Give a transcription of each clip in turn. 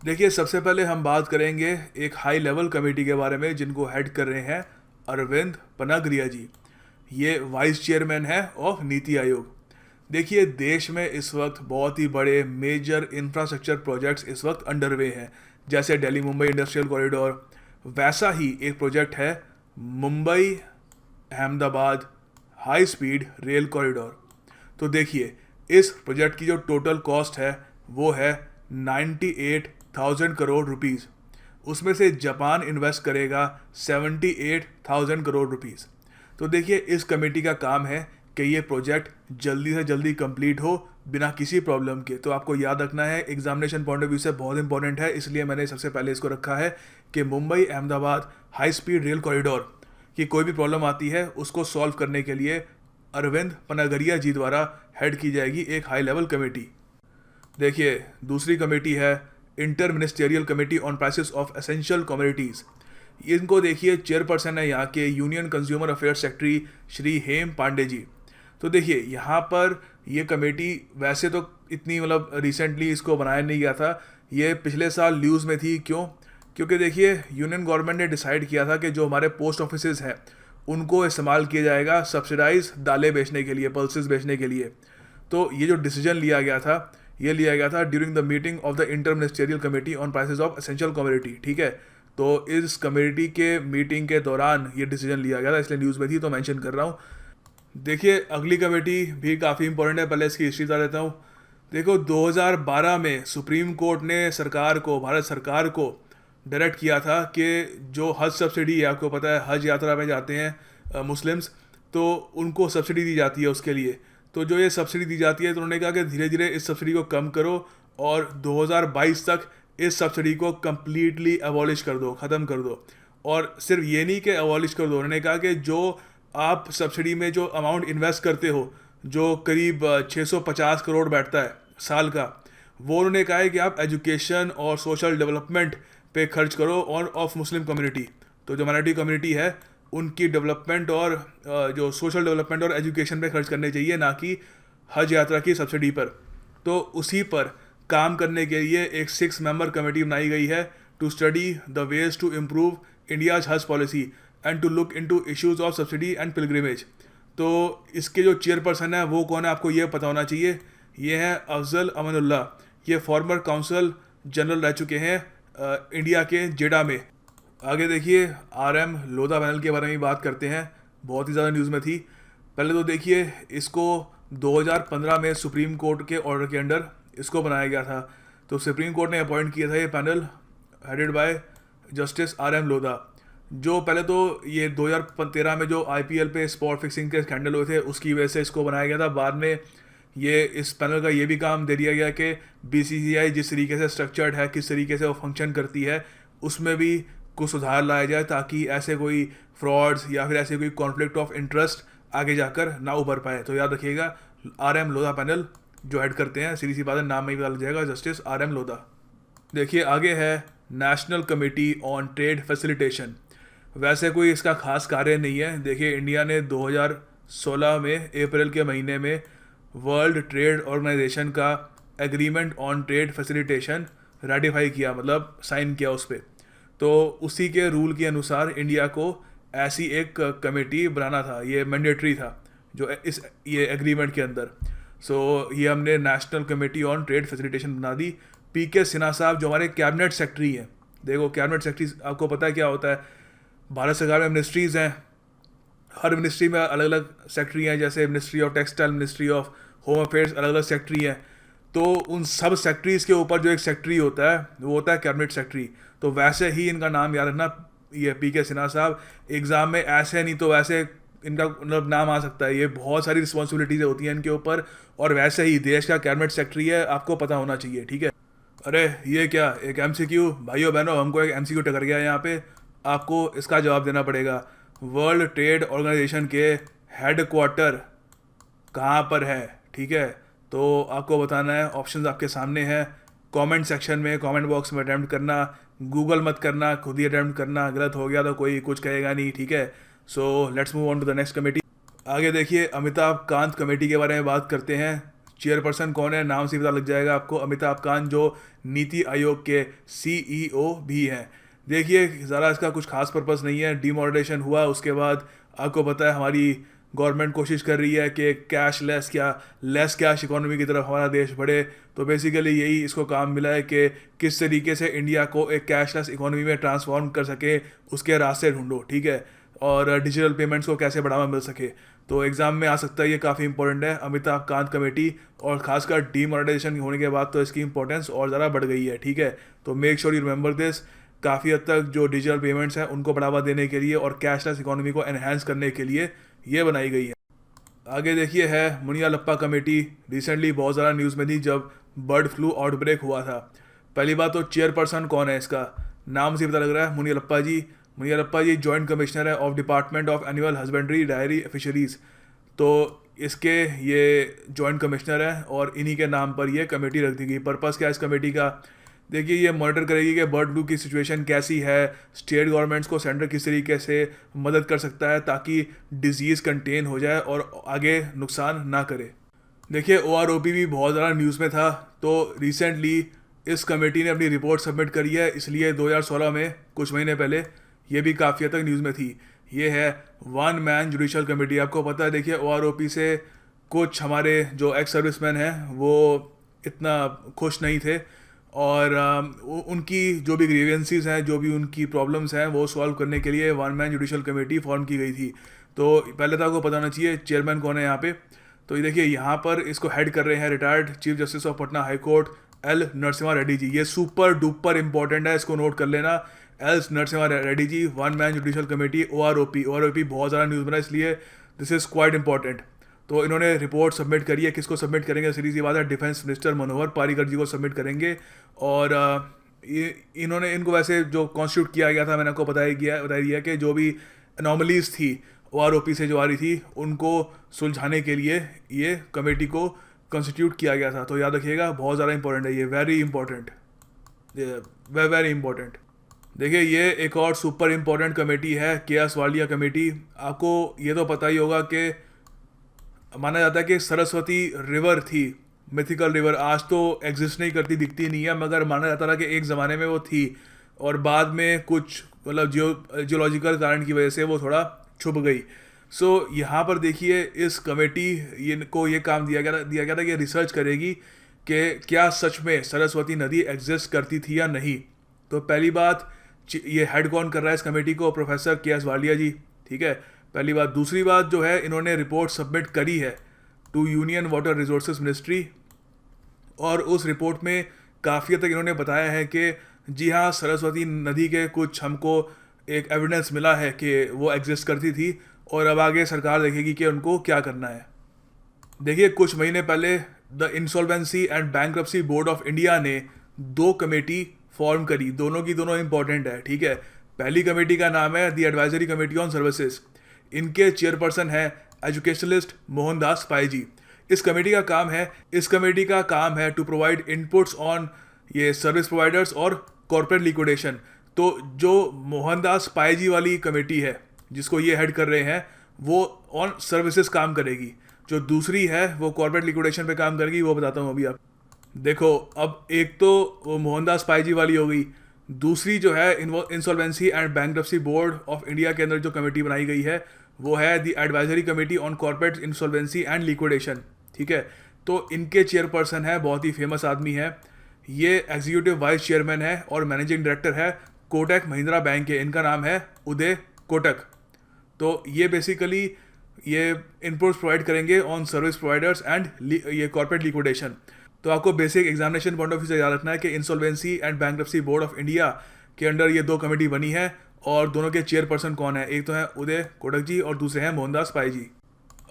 देखिए, सबसे पहले हम बात करेंगे एक हाई लेवल कमेटी के बारे में जिनको हेड कर रहे हैं अरविंद पनागरिया जी। ये वाइस चेयरमैन है ऑफ नीति आयोग। देखिए, देश में इस वक्त बहुत ही बड़े मेजर इंफ्रास्ट्रक्चर प्रोजेक्ट्स इस वक्त अंडरवे हैं। जैसे दिल्ली मुंबई इंडस्ट्रियल कॉरिडोर, वैसा ही एक प्रोजेक्ट है Mumbai Ahmedabad high speed rail corridor. तो देखिए, इस प्रोजेक्ट की जो टोटल कॉस्ट है वो है 98,000 करोड़ रुपीज़। उसमें से जापान इन्वेस्ट करेगा 78,000 करोड़ रुपीज़। तो देखिए, इस कमेटी का काम है कि ये प्रोजेक्ट जल्दी से जल्दी कंप्लीट हो बिना किसी प्रॉब्लम के। तो आपको याद रखना है, एग्जामिनेशन पॉइंट ऑफ व्यू से बहुत इंपॉर्टेंट है, इसलिए मैंने सबसे पहले इसको रखा है कि Mumbai Ahmedabad high speed rail corridor की कोई भी प्रॉब्लम आती है उसको सॉल्व करने के लिए अरविंद पनागरिया जी द्वारा हेड की जाएगी एक हाई लेवल कमेटी। देखिए, दूसरी कमेटी है inter ministerial committee on prices of essential commodities. इनको देखिए, चेयरपर्सन है यहाँ के union consumer affairs secretary Shri Hem Pande ji. तो देखिए, यहाँ पर ये कमेटी वैसे तो इतनी मतलब रिसेंटली इसको बनाया नहीं गया था, ये पिछले साल न्यूज़ में थी। क्यों? क्योंकि देखिए, यूनियन गवर्नमेंट ने डिसाइड किया था कि जो हमारे पोस्ट ऑफिसेज हैं उनको इस्तेमाल किया जाएगा सब्सिडाइज दालें बेचने के लिए, पल्सेस बेचने के लिए। तो ये जो डिसीजन लिया गया था, ये लिया गया था during the meeting of the inter ministerial committee on prices of essential commodity. ठीक है, तो इस कमेटी के मीटिंग के दौरान ये डिसीजन लिया गया था, इसलिए न्यूज़ में थी तो मेंशन कर रहा हूँ। देखिए, अगली कमेटी भी काफ़ी इंपॉर्टेंट है, पहले इसकी हिस्ट्री बता देता हूँ। देखो, 2012 में सुप्रीम कोर्ट ने सरकार को, भारत सरकार को डायरेक्ट किया था कि जो हज सब्सिडी है, आपको पता है हज यात्रा में जाते हैं मुस्लिम्स, तो उनको सब्सिडी दी जाती है उसके लिए। तो जो ये सब्सिडी दी जाती है, तो उन्होंने कहा कि धीरे धीरे इस सब्सिडी को कम करो और 2022 तक इस सब्सिडी को कम्प्लीटली अबॉलिश कर दो, ख़त्म कर दो। और सिर्फ ये नहीं कि अबॉलिश कर दो, उन्होंने कहा कि जो आप सब्सिडी में जो अमाउंट इन्वेस्ट करते हो, जो करीब 650 करोड़ बैठता है साल का, वो उन्होंने कहा है कि आप एजुकेशन और सोशल डेवलपमेंट पे खर्च करो और ऑफ मुस्लिम कम्युनिटी। तो जो माइनॉरिटी कम्युनिटी है उनकी डेवलपमेंट और जो सोशल डेवलपमेंट और एजुकेशन पे खर्च करने चाहिए, ना कि हज यात्रा की सब्सिडी पर। तो उसी पर काम करने के लिए एक 6 मेंबर कमेटी बनाई गई है to study the ways to improve India's Haj policy and to look into issues of subsidy and pilgrimage. तो इसके जो चेयरपर्सन है वो कौन है, आपको ये पता होना चाहिए। ये हैं अफजल अमानुल्लाह। ये फॉर्मर काउंसल जनरल रह चुके हैं इंडिया के जेडा में। आगे देखिए, RM लोधा पैनल के बारे में बात करते हैं, बहुत ही ज़्यादा न्यूज़ में थी। पहले तो देखिए, इसको 2015 में सुप्रीम कोर्ट के ऑर्डर के अंडर इसको बनाया गया था। तो सुप्रीम कोर्ट ने अपॉइंट किया था ये panel, headed by justice RM Lodha. जो पहले तो ये 2013 में जो IPL पे स्पॉट फिक्सिंग के स्कैंडल हुए थे उसकी वजह से इसको बनाया गया था। बाद में ये इस पैनल का ये भी काम दे दिया गया कि BCCI जिस तरीके से स्ट्रक्चर्ड है, किस तरीके से वो फंक्शन करती है, उसमें भी कुछ सुधार लाया जाए ताकि ऐसे कोई फ्रॉड्स या फिर ऐसे कोई कॉन्फ्लिक्ट ऑफ इंटरेस्ट आगे जाकर ना उभर पाए। तो याद रखिएगा, RM लोधा पैनल जो हेड करते हैं, सीधी सी बात है, नाम में ही पता लग जाएगा, जस्टिस RM लोधा। देखिए, आगे है national committee on trade facilitation. वैसे कोई इसका खास कार्य नहीं है। देखिए, इंडिया ने 2016 में अप्रैल के महीने में वर्ल्ड ट्रेड ऑर्गेनाइजेशन का agreement on trade facilitation ratify किया, मतलब साइन किया उस पर। तो उसी के रूल के अनुसार इंडिया को ऐसी एक कमेटी बनाना था, ये मैंडेटरी था जो ये एग्रीमेंट के अंदर। सो ये हमने national committee on trade facilitation बना दी। PK सिन्हा साहब जो हमारे कैबिनेट सेक्रेटरी हैं, देखो कैबिनेट सेक्रेटरी आपको पता है क्या होता है। भारत सरकार में मिनिस्ट्रीज़ हैं, हर मिनिस्ट्री में अलग अलग सेक्रेटरी हैं, जैसे ministry of textile, ministry of home affairs, अलग अलग सेक्रेटरी हैं। तो उन सब सेक्रेटरीज़ के ऊपर जो एक सेक्रेटरी होता है वो होता है कैबिनेट सेक्रेटरी। तो वैसे ही इनका नाम याद रखना, ये PK सिन्हा साहब। एग्ज़ाम में ऐसे नहीं तो वैसे इनका मतलब नाम आ सकता है। ये बहुत सारी रिस्पॉन्सिबिलिटीज़ होती हैं इनके ऊपर, और वैसे ही देश का कैबिनेट सेक्रेटरी है, आपको पता होना चाहिए। ठीक है। अरे ये क्या, एक MCQ, भाइयों बहनों, हमको एक MCQ टकर गया है यहाँ पे, आपको इसका जवाब देना पड़ेगा। वर्ल्ड ट्रेड ऑर्गेनाइजेशन के हेड क्वार्टर कहाँ पर है? ठीक है, तो आपको बताना है। ऑप्शंस आपके सामने हैं, कमेंट सेक्शन में, कमेंट बॉक्स में अटैम्प्ट करना, गूगल मत करना, खुद ही अटैम्प्ट करना। गलत हो गया तो कोई कुछ कहेगा नहीं। ठीक है, so let's move on to the next committee. आगे देखिए, अमिताभ कांत कमेटी के बारे में बात करते हैं। चेयरपर्सन कौन है, नाम से ही पता लग जाएगा आपको, अमिताभ कांत, जो नीति आयोग के सीईओ भी हैं। देखिए ज़रा इसका कुछ खास पर्पस नहीं है, डिमोनेटाइजेशन हुआ उसके बाद आपको पता है हमारी गवर्नमेंट कोशिश कर रही है कि कैशलेस क्या लेस कैश इकोनॉमी की तरफ हमारा देश बढ़े। तो बेसिकली यही इसको काम मिला है कि किस तरीके से इंडिया को एक कैशलेस इकोनॉमी में ट्रांसफॉर्म कर सके, उसके रास्ते ढूंढो, ठीक है, और डिजिटल पेमेंट्स को कैसे बढ़ावा मिल सके। तो एग्ज़ाम में आ सकता है, ये काफ़ी इंपॉर्टेंट है, अमिताभ कांत कमेटी, और खासकर डीमोनेटाइजेशन होने के बाद तो इसकी इंपॉर्टेंस और ज़्यादा बढ़ गई है, ठीक है। तो make sure you remember this. काफ़ी हद तक जो डिजिटल पेमेंट्स हैं उनको बढ़ावा देने के लिए और कैशलेस इकोनॉमी को एनहेंस करने के लिए ये बनाई गई है। आगे देखिए है मुनियालप्पा कमेटी, रिसेंटली बहुत ज़्यादा न्यूज़ में थी जब बर्ड फ्लू आउटब्रेक हुआ था। पहली बात तो चेयरपर्सन कौन है, इसका नाम से पता लग रहा है, मुनियालप्पा जी। मुनियालप्पा जी जॉइंट कमिश्नर है of department of animal husbandry diary fisheries. तो इसके ये जॉइंट कमिश्नर हैं और इन्हीं के नाम पर ये कमेटी रख दी गई। पर्पज़ क्या है इस कमेटी का, देखिए ये मॉनिटर करेगी कि बर्ड फ्लू की सिचुएशन कैसी है, स्टेट गवर्नमेंट्स को सेंटर किस तरीके से मदद कर सकता है ताकि डिजीज़ कंटेन हो जाए और आगे नुकसान ना करे। देखिए OROP भी बहुत ज़्यादा न्यूज़ में था। तो रिसेंटली इस कमेटी ने अपनी रिपोर्ट सबमिट करी है, इसलिए 2016 में कुछ महीने पहले ये भी काफ़ी हद तक न्यूज़ में थी। ये है वन मैन जुडिशल कमेटी। आपको पता है देखिए OROP से कुछ हमारे जो एक्स सर्विसमैन हैं वो इतना खुश नहीं थे और उनकी जो भी ग्रीवेंसीज हैं, जो भी उनकी प्रॉब्लम्स हैं वो सॉल्व करने के लिए one man judicial committee form की गई थी। तो पहले तो आपको पता होना चाहिए चेयरमैन कौन है यहाँ पे। तो ये देखिए यहाँ पर इसको हेड कर रहे हैं retired chief justice of Patna high court L Narasimha Reddy ji. ये सुपर डुपर इंपॉर्टेंट है, इसको नोट कर लेना। L Narasimha Reddy ji, one man judicial committee OROP बहुत ज़्यादा न्यूज़ बना, इसलिए दिस इज़ क्वाइट इंपॉर्टेंट। तो इन्होंने रिपोर्ट सबमिट करी है, किसको सबमिट करेंगे, सीधी सी बात है डिफेंस मिनिस्टर मनोहर पारीकर जी को सबमिट करेंगे। और इन्होंने इनको वैसे जो कॉन्स्टिट्यूट किया गया था, मैंने आपको बताया दिया कि जो भी अनोमलीज थी OROP से जो आ रही थी उनको सुलझाने के लिए ये कमेटी को कॉन्स्टिट्यूट किया गया था। तो याद रखिएगा बहुत ज़्यादा इंपॉर्टेंट है ये, वेरी इंपॉर्टेंट, वेरी इंपॉर्टेंट। देखिए ये एक और सुपर इंपॉर्टेंट कमेटी है KS वालिया कमेटी। आपको ये तो पता ही होगा कि माना जाता है कि सरस्वती रिवर थी, मिथिकल रिवर, आज तो एग्जिस्ट नहीं करती, दिखती नहीं है, मगर माना जाता था कि एक ज़माने में वो थी और बाद में कुछ मतलब जियोलॉजिकल कारण की वजह से वो थोड़ा छुप गई। सो यहाँ पर देखिए इस कमेटी को ये काम दिया गया था कि रिसर्च करेगी कि क्या सच में सरस्वती नदी एग्जिस्ट करती थी या नहीं। तो पहली बात, ये हेड कौन कर रहा है इस कमेटी को, प्रोफेसर KS वालिया जी, ठीक है, पहली बात। दूसरी बात जो है, इन्होंने रिपोर्ट सबमिट करी है to union water resources ministry और उस रिपोर्ट में काफ़ी हद तक इन्होंने बताया है कि जी हाँ सरस्वती नदी के कुछ हमको एक एविडेंस मिला है कि वो एग्जिस्ट करती थी और अब आगे सरकार देखेगी कि उनको क्या करना है। देखिए कुछ महीने पहले the insolvency and bankruptcy board of India ने 2 कमेटी फॉर्म करी, दोनों की दोनों इंपॉर्टेंट है, ठीक है। पहली कमेटी का नाम है the advisory committee on services. इनके चेयरपर्सन है एजुकेशनलिस्ट मोहनदास पाई जी। इस कमेटी का काम है टू प्रोवाइड इनपुट्स ऑन ये सर्विस प्रोवाइडर्स और कॉर्पोरेट लिक्विडेशन। तो जो मोहनदास पाई जी वाली कमेटी है जिसको ये हेड कर रहे हैं वो ऑन सर्विसेज काम करेगी, जो दूसरी है वो कॉर्पोरेट लिक्विडेशन पे काम करेगी, वो बताता हूँ अभी आप। देखो अब एक तो वो मोहनदास पाई जी वाली हो गई, दूसरी जो है insolvency and bankruptcy board of India के अंदर जो कमेटी बनाई गई है वो है the advisory committee on corporate insolvency and liquidation, ठीक है। तो इनके चेयरपर्सन है, बहुत ही फेमस आदमी है, ये एग्जीक्यूटिव वाइस चेयरमैन है और मैनेजिंग डायरेक्टर है कोटक महिंद्रा बैंक के, इनका नाम है उदय कोटक। तो ये बेसिकली ये इनपुट्स प्रोवाइड करेंगे ऑन सर्विस प्रोवाइडर्स एंड ये कॉर्पोरेट लिक्विडेशन। तो आपको basic examination point of view से याद रखना है कि insolvency and bankruptcy board of India के अंडर ये 2 कमेटी बनी है और दोनों के चेयरपर्सन कौन है, एक तो है उदय कोटक जी और दूसरे हैं मोहनदास पाई जी।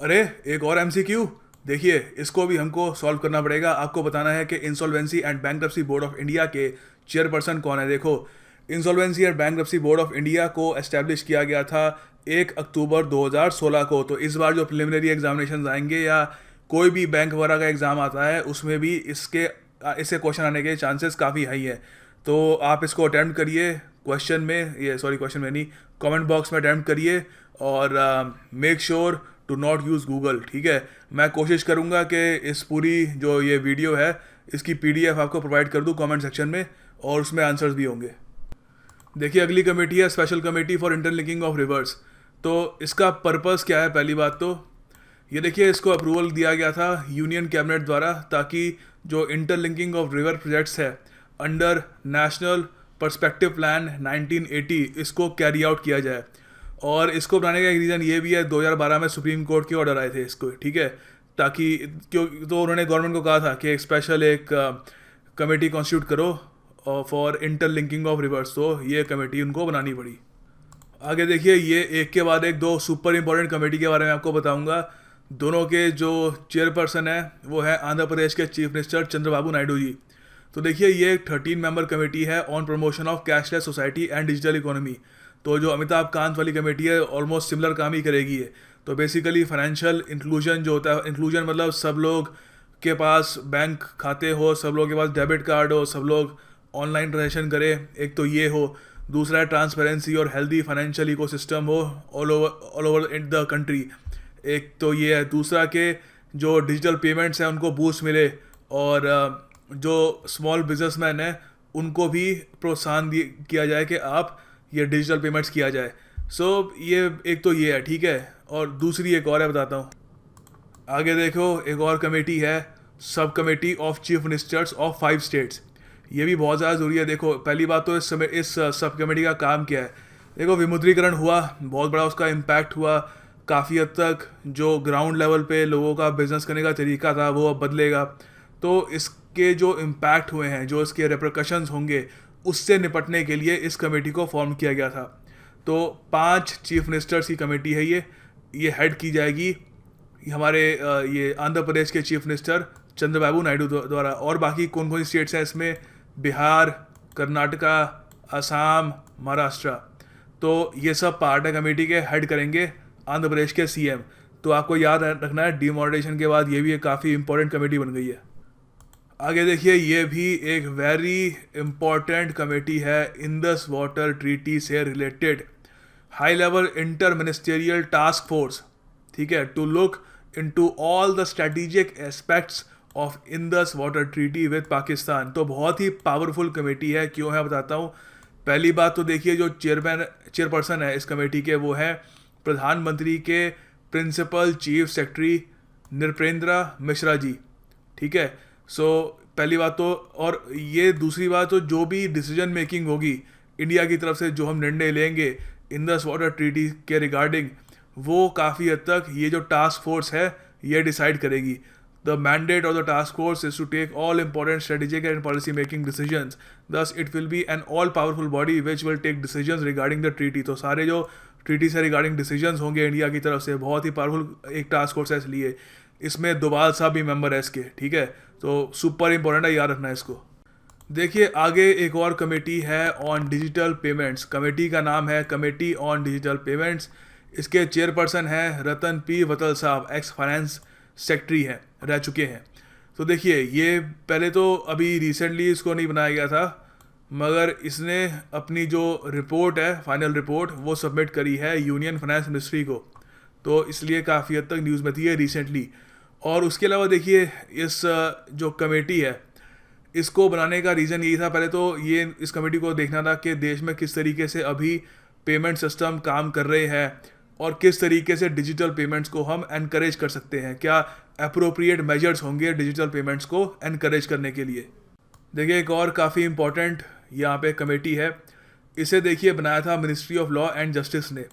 अरे एक और MCQ, देखिए इसको भी हमको सॉल्व करना पड़ेगा। आपको बताना है कि insolvency and bankruptcy board of India के चेयरपर्सन कौन है। देखो insolvency and bankruptcy board of India को एस्टैब्लिश किया गया था 1 अक्टूबर 2016 को। तो इस बार जो प्रिलिमिनरी एग्जामिनेशन आएंगे या कोई भी बैंक वगैरह का एग्ज़ाम आता है उसमें भी इससे क्वेश्चन आने के चांसेस काफ़ी हाई है। तो आप इसको अटैम्प्ट करिए क्वेश्चन में नहीं, कमेंट बॉक्स में अटैम्प्ट करिए और make sure to not use Google. ठीक है, मैं कोशिश करूँगा कि इस पूरी जो ये वीडियो है इसकी PDF आपको प्रोवाइड कर दूँ कमेंट सेक्शन में, और उसमें आंसर्स भी होंगे। देखिए अगली कमेटी है special committee for interlinking of reverse. तो इसका पर्पस क्या है? पहली बात तो ये देखिए, इसको अप्रूवल दिया गया था यूनियन कैबिनेट द्वारा, ताकि जो इंटरलिंकिंग ऑफ रिवर प्रोजेक्ट्स है अंडर नेशनल पर्सपेक्टिव प्लान 1980 इसको कैरी आउट किया जाए। और इसको बनाने का एक रीज़न ये भी है, 2012 में सुप्रीम कोर्ट के ऑर्डर आए थे इसको, ठीक है, ताकि क्यों तो उन्होंने गवर्नमेंट को कहा था कि एक स्पेशल एक कमेटी कॉन्स्टिट्यूट करो फॉर इंटरलिंकिंग ऑफ रिवर्स, तो ये कमेटी उनको बनानी पड़ी। आगे देखिए, ये एक के बाद एक दो सुपर इंपॉर्टेंट कमेटी के बारे में आपको बताऊंगा। दोनों के जो चेयरपर्सन है वो है आंध्र प्रदेश के चीफ मिनिस्टर चंद्रबाबू नायडू जी। तो देखिए ये 13 मेंबर कमेटी है on promotion of cashless society and digital economy. तो जो अमिताभ कांत वाली कमेटी है ऑलमोस्ट सिमिलर काम ही करेगी ये। तो बेसिकली फाइनेंशियल इंक्लूजन जो होता है, इंक्लूजन मतलब सब लोग के पास बैंक खाते हो, सब लोगों के पास डेबिट कार्ड हो, सब लोग ऑनलाइन ट्रांजेक्शन करें, एक तो ये हो। दूसरा है ट्रांसपेरेंसी और हेल्दी फाइनेंशियल इकोसिस्टम हो all over in the country, एक तो ये है। दूसरा के जो डिजिटल पेमेंट्स हैं उनको बूस्ट मिले, और जो स्मॉल बिजनेसमैन हैं उनको भी प्रोत्साहन किया जाए कि आप ये डिजिटल पेमेंट्स किया जाए। सो ये एक तो ये है, ठीक है। और दूसरी एक और है, बताता हूँ। आगे देखो, एक और कमेटी है sub committee of chief ministers of 5 states. ये भी बहुत ज़्यादा ज़रूरी है। देखो पहली बात तो इस सब कमेटी का काम क्या है। देखो विमुद्रीकरण हुआ, बहुत बड़ा उसका इम्पैक्ट हुआ, काफ़ी हद तक जो ग्राउंड लेवल पे लोगों का बिजनेस करने का तरीका था वो अब बदलेगा। तो इसके जो इम्पैक्ट हुए हैं, जो इसके रेपरकशंस होंगे, उससे निपटने के लिए इस कमेटी को फॉर्म किया गया था। तो 5 चीफ मिनिस्टर्स की कमेटी है ये हेड की जाएगी हमारे ये आंध्र प्रदेश के चीफ मिनिस्टर चंद्रबाबू नायडू द्वारा। और बाकी कौन कौन सी स्टेट्स हैं इसमें? बिहार, कर्नाटका, असम, महाराष्ट्र। तो ये सब पार्ट है कमेटी के, हेड करेंगे आंध्र प्रदेश के CM। तो आपको याद रखना है डिमोनेटाइजेशन के बाद ये भी एक काफ़ी इंपॉर्टेंट कमेटी बन गई है। आगे देखिए, ये भी एक वेरी इंपॉर्टेंट कमेटी है इंडस वाटर ट्रीटी से related, high level inter ministerial task force, ठीक है, to look into all the strategic aspects of Indus water treaty with Pakistan. तो बहुत ही पावरफुल कमेटी है। क्यों है बताता हूँ। पहली बात तो देखिए, जो चेयरपर्सन है इस कमेटी के वो है प्रधानमंत्री के principal chief secretary Nripendra Mishra ji, ठीक है। सो पहली बात तो, और ये दूसरी बात तो, जो भी डिसीजन मेकिंग होगी इंडिया की तरफ से, जो हम निर्णय लेंगे इंडस वाटर ट्रीटी के रिगार्डिंग, वो काफ़ी हद तक ये जो टास्क फोर्स है ये डिसाइड करेगी। The mandate of the task force is to take all important strategic and policy making decisions, thus it will be an all powerful body which will take decisions regarding the treaty. तो सारे जो treaty से regarding decisions होंगे India की तरफ से, बहुत ही powerful एक टास्क फोर्स है, इसलिए इसमें दोभाल साहब भी मेंबर है इसके, ठीक है। तो सुपर इंपॉर्टेंट है, याद रखना है इसको। देखिए आगे एक और कमेटी है ऑन डिजिटल पेमेंट्स। कमेटी का नाम है कमेटी ऑन डिजिटल पेमेंट्स। इसके चेयरपर्सन हैं रतन P वतल साहब, एक्स फाइनेंस सेक्रेटरी हैं, रह चुके हैं। तो देखिए ये पहले तो अभी रिसेंटली इसको नहीं बनाया गया था, मगर इसने अपनी जो रिपोर्ट है, फाइनल रिपोर्ट, वो सबमिट करी है यूनियन फाइनेंस मिनिस्ट्री को। तो इसलिए काफ़ी हद तक न्यूज़ में थी है रिसेंटली। और उसके अलावा देखिए इस जो कमेटी है इसको बनाने का रीज़न यही था, पहले तो ये इस कमेटी को देखना था कि देश में किस तरीके से अभी पेमेंट सिस्टम काम कर रहे हैं और किस तरीके से डिजिटल पेमेंट्स को हम एनकरेज कर सकते हैं, क्या अप्रोप्रिएट मेजर्स होंगे डिजिटल पेमेंट्स को एनकरेज करने के लिए। देखिए एक और काफ़ी इंपॉर्टेंट यहाँ पे कमेटी है, इसे देखिए बनाया था ministry of law and justice ने।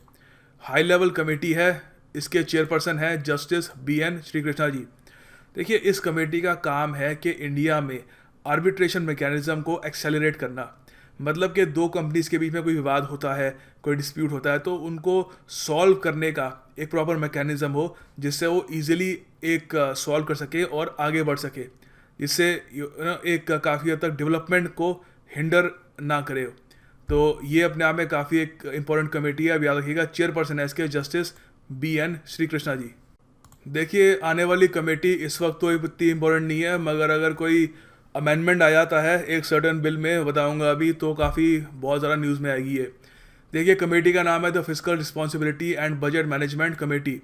हाई लेवल कमेटी है, इसके चेयरपर्सन है जस्टिस BN श्रीकृष्णा जी। देखिए इस कमेटी का काम है कि इंडिया में आर्बिट्रेशन मैकेनिज्म को एक्सेलरेट करना, मतलब कि दो कंपनीज के बीच में कोई विवाद होता है, कोई डिस्प्यूट होता है, तो उनको सॉल्व करने का एक प्रॉपर मैकेनिज्म हो जिससे वो इजीली एक सॉल्व कर सके और आगे बढ़ सके, जिससे एक काफ़ी हद तक डेवलपमेंट को हिंडर ना करे। तो ये अपने आप में काफ़ी एक इम्पॉर्टेंट कमेटी है, अब याद रखिएगा। चेयरपर्सन है इसके जस्टिस BN श्रीकृष्णा जी। देखिए आने वाली कमेटी इस वक्त तो इतनी इम्पोर्टेंट नहीं है, मगर अगर कोई अमेंडमेंट आ जाता है एक सर्टन बिल में, बताऊंगा अभी, तो काफ़ी बहुत ज़्यादा न्यूज़ में आएगी ये। देखिए कमेटी का नाम है the fiscal responsibility and budget management committee.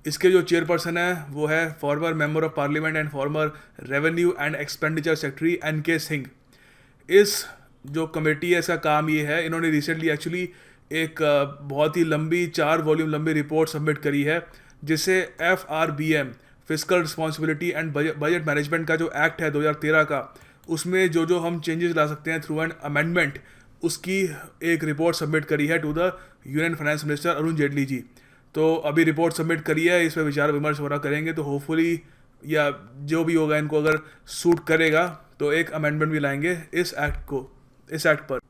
इसके जो चेयरपर्सन है वो है farmer member of parliament and farmer revenue and expenditure secretary NK Singh. इस जो कमेटी है इसका काम ये है, इन्होंने रिसेंटली एक्चुअली एक बहुत ही लंबी 4 वॉल्यूम लंबी रिपोर्ट सबमिट करी है, जिसे FRBM physical responsibility and budget management का जो एक्ट है 2013 का, उसमें जो जो हम चेंजेस ला सकते हैं थ्रू एन अमेंडमेंट, उसकी एक रिपोर्ट सबमिट करी है to the union finance minister Arun Jaitley ji. तो अभी रिपोर्ट सबमिट करी है, इस पर विचार विमर्श वगैरह करेंगे, तो होपफुली या जो भी होगा इनको अगर सूट करेगा तो एक अमेंडमेंट भी लाएंगे इस एक्ट पर।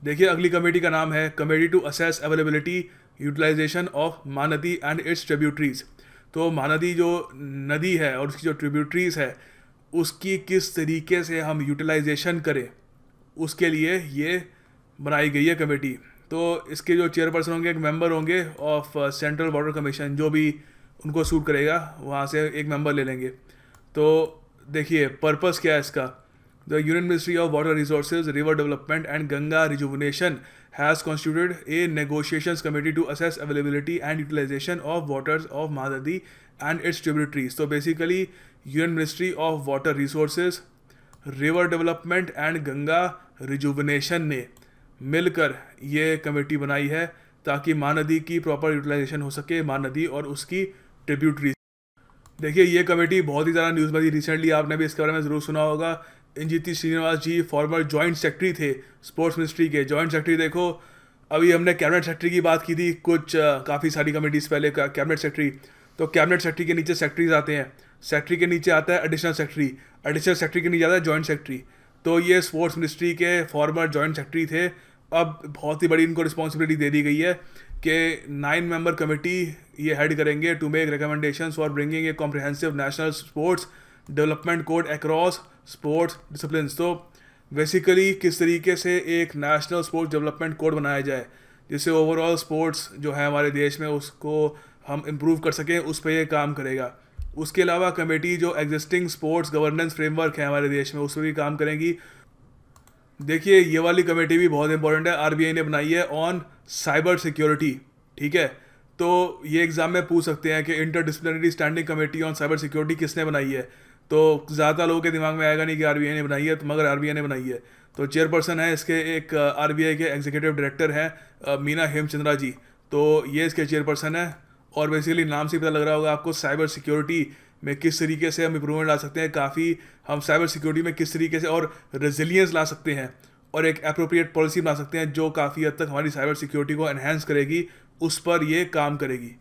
देखिए अगली कमेटी का नाम है committee to assess availability utilisation of Mahanadi and its tributaries. तो महानदी जो नदी है और उसकी जो ट्रिब्यूटरीज है उसकी किस तरीके से हम यूटिलाइजेशन करें, उसके लिए ये बनाई गई है कमेटी। तो इसके जो चेयरपर्सन होंगे एक मेंबर होंगे ऑफ सेंट्रल वाटर कमीशन, जो भी उनको सूट करेगा वहाँ से एक मेंबर ले लेंगे। तो देखिए पर्पस क्या है इसका। The union ministry of water resources, river development and Ganga rejuvenation has constituted a negotiations committee to assess availability and utilization of waters of Mahanadi and its tributaries. तो basically union ministry of water resources, river development and Ganga rejuvenation ने मिलकर ये committee बनाई है ताकि महानदी की proper utilisation हो सके, महानदी और उसकी ट्रिब्यूटरीज। देखिए ये कमेटी बहुत ही ज़्यादा न्यूज़ में थी रिसेंटली, आपने भी इसके बारे में ज़रूर सुना होगा। इंजिती श्रीनिवास जी फॉर्मर जॉइंट सेक्रेटरी थे स्पोर्ट्स मिनिस्ट्री के। जॉइंट सेक्रेटरी देखो, अभी हमने कैबिनेट सेक्रेटरी की बात की थी कुछ काफ़ी सारी कमेटीज़ पहले का कैबिनेट सेक्रेटरी। तो कैबिनेट सेक्रेटरी के नीचे सेक्रेटरीज आते हैं, सेक्रेटरी के नीचे आता है एडिशनल सेक्रेटरी, एडिशनल सेक्रेटरी के नीचे आता है जॉइंट सेक्रेटरी। तो ये स्पोर्ट्स मिनिस्ट्री के फॉर्मर जॉइंट सेक्रेटरी थे। अब बहुत ही बड़ी इनको रिस्पॉन्सिबिलिटी दे दी गई है कि 9 मेंबर कमेटी ये हेड करेंगे to make recommendations for bringing a comprehensive national sports development code across sports disciplines. तो बेसिकली किस तरीके से एक नेशनल स्पोर्ट्स डेवलपमेंट कोड बनाया जाए जिससे ओवरऑल स्पोर्ट्स जो है हमारे देश में उसको हम इम्प्रूव कर सकें, उस पर यह काम करेगा। उसके अलावा कमेटी जो एग्जिस्टिंग स्पोर्ट्स गवर्नेंस फ्रेमवर्क है हमारे देश में उस पर भी काम करेंगी। देखिए ये वाली कमेटी भी बहुत इंपॉर्टेंट है, RBI ने बनाई है ऑन साइबर सिक्योरिटी। ठीक है, तो ये एग्जाम में पूछ सकते हैं कि interdisciplinary standing committee on cyber security किसने बनाई है। तो ज़्यादा लोगों के दिमाग में आएगा नहीं कि RBI ने बनाई है, तो मगर RBI ने बनाई है। तो चेयरपर्सन है इसके एक RBI के एग्जीक्यूटिव डायरेक्टर हैं मीना हेमचंद्रा जी। तो ये इसके चेयरपर्सन है और बेसिकली नाम से पता लग रहा होगा आपको साइबर सिक्योरिटी में किस तरीके से हम इम्प्रूवमेंट ला सकते हैं, काफ़ी हम साइबर सिक्योरिटी में किस तरीके से और रेजिलियंस ला सकते हैं और एक अप्रोप्रिएट पॉलिसी बना सकते हैं जो काफ़ी हद तक हमारी साइबर सिक्योरिटी को एनहेंस करेगी, उस पर ये काम करेगी।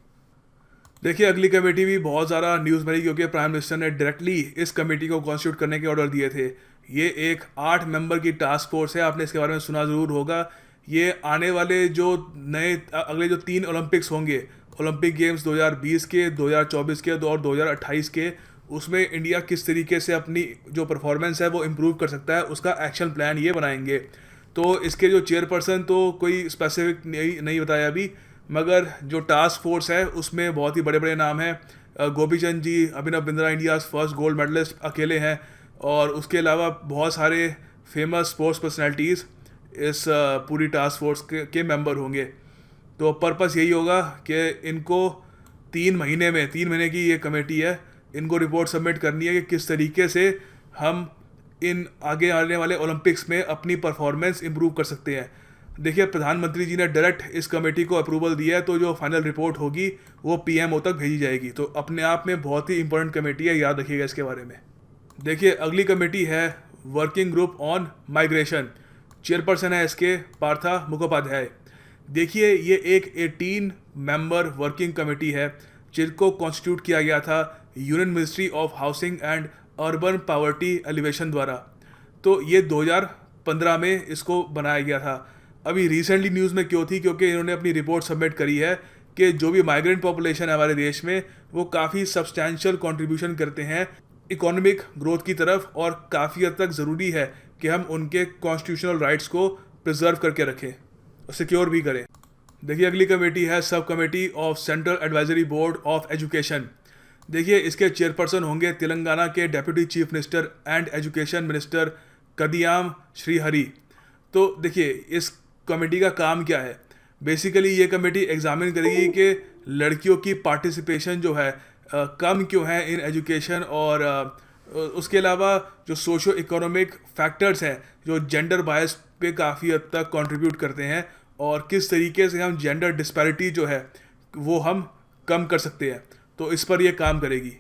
देखिए अगली कमेटी भी बहुत ज़्यादा न्यूज़ में रही क्योंकि प्राइम मिनिस्टर ने डायरेक्टली इस कमेटी को कॉन्स्टिट्यूट करने के ऑर्डर दिए थे। ये एक 8 मेंबर की टास्क फोर्स है, आपने इसके बारे में सुना ज़रूर होगा। ये आने वाले जो अगले जो 3 ओलंपिक्स होंगे, ओलंपिक गेम्स 2020 के, 2024 के और 2028 के, उसमें इंडिया किस तरीके से अपनी जो परफॉर्मेंस है वो इम्प्रूव कर सकता है, उसका एक्शन प्लान ये बनाएंगे। तो इसके जो चेयरपर्सन तो कोई स्पेसिफिक नहीं बताया अभी, मगर जो टास्क फोर्स है उसमें बहुत ही बड़े बड़े नाम हैं। Gopi Chand ji Abhinav Bindra India's first gold medalist अकेले हैं, और उसके अलावा बहुत सारे फेमस स्पोर्ट्स पर्सनैलिटीज़ इस पूरी टास्क फोर्स के मेंबर होंगे। तो पर्पस यही होगा कि इनको 3 महीने की ये कमेटी है, इनको रिपोर्ट सबमिट करनी है कि किस तरीके से हम इन आगे आने वाले ओलंपिक्स में अपनी परफॉर्मेंस इंप्रूव कर सकते हैं। देखिए प्रधानमंत्री जी ने डायरेक्ट इस कमेटी को अप्रूवल दिया है, तो जो फाइनल रिपोर्ट होगी वो PMO तक भेजी जाएगी। तो अपने आप में बहुत ही इंपॉर्टेंट कमेटी है, याद रखिएगा इसके बारे में। देखिए अगली कमेटी है working group on migration. Chairperson है इसके पार्था मुखोपाध्याय। देखिए ये एक 18 मेंबर वर्किंग कमेटी है जिनको कॉन्स्टिट्यूट किया गया था union ministry of housing and urban poverty elevation द्वारा। तो ये 2015 में इसको बनाया गया था। अभी रिसेंटली न्यूज़ में क्यों थी, क्योंकि इन्होंने अपनी रिपोर्ट सबमिट करी है कि जो भी माइग्रेंट पॉपुलेशन है हमारे देश में वो काफ़ी सब्सटैंशियल कंट्रीब्यूशन करते हैं इकोनॉमिक ग्रोथ की तरफ, और काफ़ी हद तक ज़रूरी है कि हम उनके कॉन्स्टिट्यूशनल राइट्स को प्रिजर्व करके रखें और सिक्योर भी करें। देखिए अगली कमेटी है sub committee of central advisory board of education. देखिए इसके चेयरपर्सन होंगे तेलंगाना के deputy chief minister and education minister Kadiyam Srihari. तो देखिए इस कमेटी का काम क्या है। बेसिकली ये कमेटी एग्जामिन करेगी कि लड़कियों की पार्टिसिपेशन जो है कम क्यों है इन एजुकेशन, और उसके अलावा जो सोशो इकोनॉमिक फैक्टर्स हैं जो जेंडर बायस पे काफ़ी हद तक कंट्रीब्यूट करते हैं, और किस तरीके से हम जेंडर डिस्पैरिटी जो है वो हम कम कर सकते हैं। तो इस पर ये काम करेगी।